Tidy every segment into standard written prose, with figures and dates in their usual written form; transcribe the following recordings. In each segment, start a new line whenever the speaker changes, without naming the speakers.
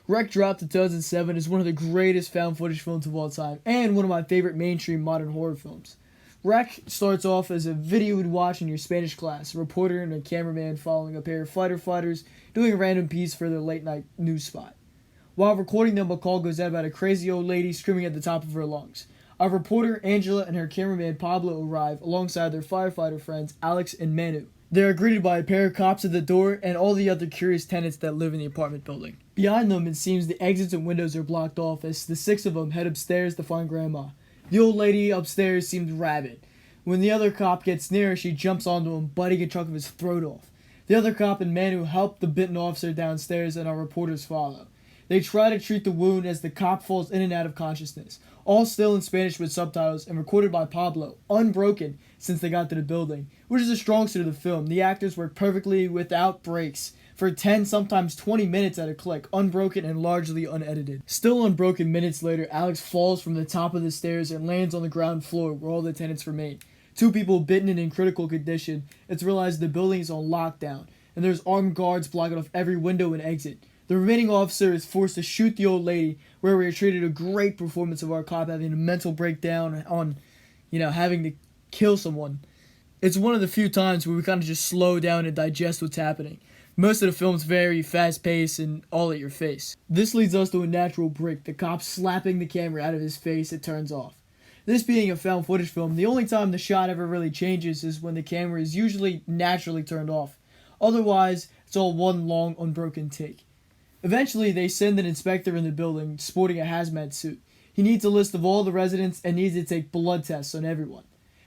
Wreck dropped in 2007 is one of the greatest found footage films of all time, and one of my favorite mainstream modern horror films. Wreck starts off as a video you'd watch in your Spanish class, a reporter and a cameraman following a pair of fighter fighters doing a random piece for their late night news spot. While recording them, a call goes out about a crazy old lady screaming at the top of her lungs. Our reporter, Angela, and her cameraman, Pablo, arrive alongside their firefighter friends, Alex and Manu. They are greeted by a pair of cops at the door and all the other curious tenants that live in the apartment building. Behind them, it seems the exits and windows are blocked off as the six of them head upstairs to find Grandma. The old lady upstairs seems rabid. When the other cop gets near her, she jumps onto him, biting a chunk of his throat off. The other cop and Manu help the bitten officer downstairs, and our reporters follow. They try to treat the wound as the cop falls in and out of consciousness, all still in Spanish with subtitles and recorded by Pablo, unbroken since they got to the building, which is a strong suit of the film. The actors work perfectly without breaks for 10, sometimes 20 minutes at a click, unbroken and largely unedited. Still unbroken minutes later, Alex falls from the top of the stairs and lands on the ground floor where all the tenants remain. Two people bitten and in critical condition. It's realized the building is on lockdown, and there's armed guards blocking off every window and exit. The remaining officer is forced to shoot the old lady, where we are treated a great performance of our cop having a mental breakdown on, having to kill someone. It's one of the few times where we kind of just slow down and digest what's happening. Most of the film's very fast-paced and all at your face. This leads us to a natural break, the cop slapping the camera out of his face. It turns off. This being a found footage film, the only time the shot ever really changes is when the camera is usually naturally turned off. Otherwise, it's all one long, unbroken take. Eventually, they send an inspector in the building sporting a hazmat suit. He needs a list of all the residents and needs to take blood tests on everyone.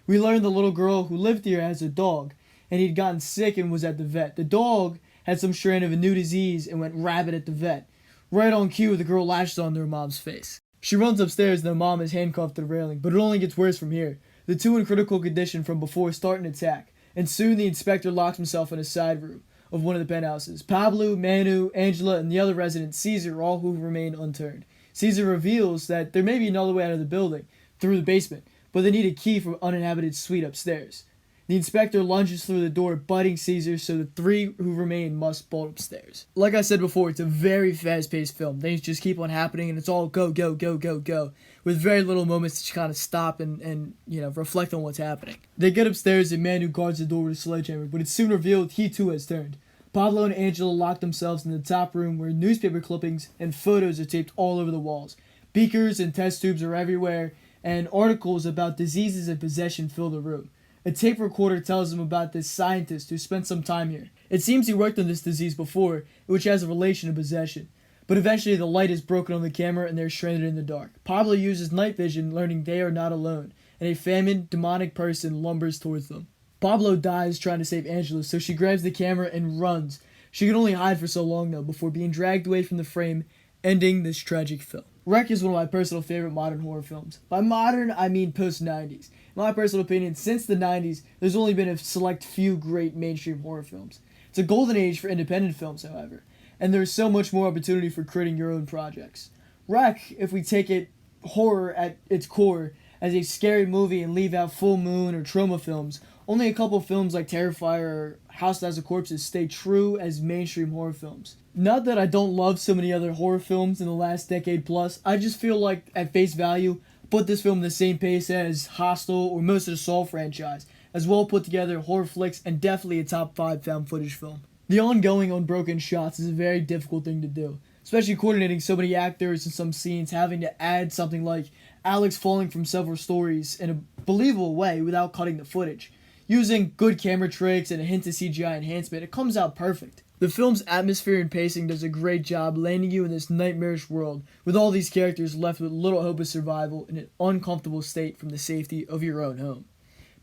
We learn the little girl who lived here has a dog, and he'd gotten sick and was at the vet. The dog had some strain of a new disease and went rabid at the vet. Right on cue, the girl lashes onto her mom's face. She runs upstairs and the mom is handcuffed to the railing, but it only gets worse from here. The two in critical condition from before start an attack, and soon the inspector locks himself in a side room of one of the penthouses. Pablo, Manu, Angela, and the other resident, Caesar, all who remain unturned. Caesar reveals that there may be another way out of the building, through the basement, but they need a key from an uninhabited suite upstairs. The inspector lunges through the door, biting Caesar, so the three who remain must bolt upstairs. Like I said before, it's a very fast-paced film. Things just keep on happening, and it's all go, go, go, go, go, with very little moments to kind of stop and reflect on what's happening. They get upstairs, and Manu guards the door with a sledgehammer, but it's soon revealed he too has turned. Pablo and Angela lock themselves in the top room where newspaper clippings and photos are taped all over the walls. Beakers and test tubes are everywhere, and articles about diseases and possession fill the room. A tape recorder tells them about this scientist who spent some time here. It seems he worked on this disease before, which has a relation to possession. But eventually the light is broken on the camera and they're stranded in the dark. Pablo uses night vision, learning they are not alone, and a famine, demonic person lumbers towards them. Pablo dies trying to save Angela, so she grabs the camera and runs. She can only hide for so long though, before being dragged away from the frame, ending this tragic film. Wreck is one of my personal favorite modern horror films. By modern, I mean post-90s. In my personal opinion, since the 90s, there's only been a select few great mainstream horror films. It's a golden age for independent films, however, and there's so much more opportunity for creating your own projects. Wreck, if we take it horror at its core, as a scary movie and leave out Full Moon or trauma films, only a couple films like Terrifier or House that Has a Corpses stay true as mainstream horror films. Not that I don't love so many other horror films in the last decade plus, I just feel like, at face value, put this film in the same pace as Hostel or most of the Saw franchise, as well put together horror flicks and definitely a top 5 found footage film. The ongoing unbroken shots is a very difficult thing to do, especially coordinating so many actors in some scenes, having to add something like Alex falling from several stories in a believable way without cutting the footage. Using good camera tricks and a hint of CGI enhancement, it comes out perfect. The film's atmosphere and pacing does a great job landing you in this nightmarish world, with all these characters left with little hope of survival in an uncomfortable state from the safety of your own home.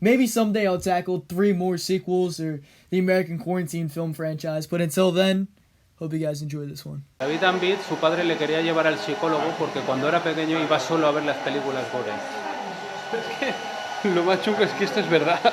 Maybe someday I'll tackle 3 more sequels or the American Quarantine film franchise, but until then, hope you guys enjoy this one.
David Ambit, su padre le quería llevar al psicólogo porque cuando era pequeño iba solo a ver las películas gore. Es que lo más chungo es que esto es verdad.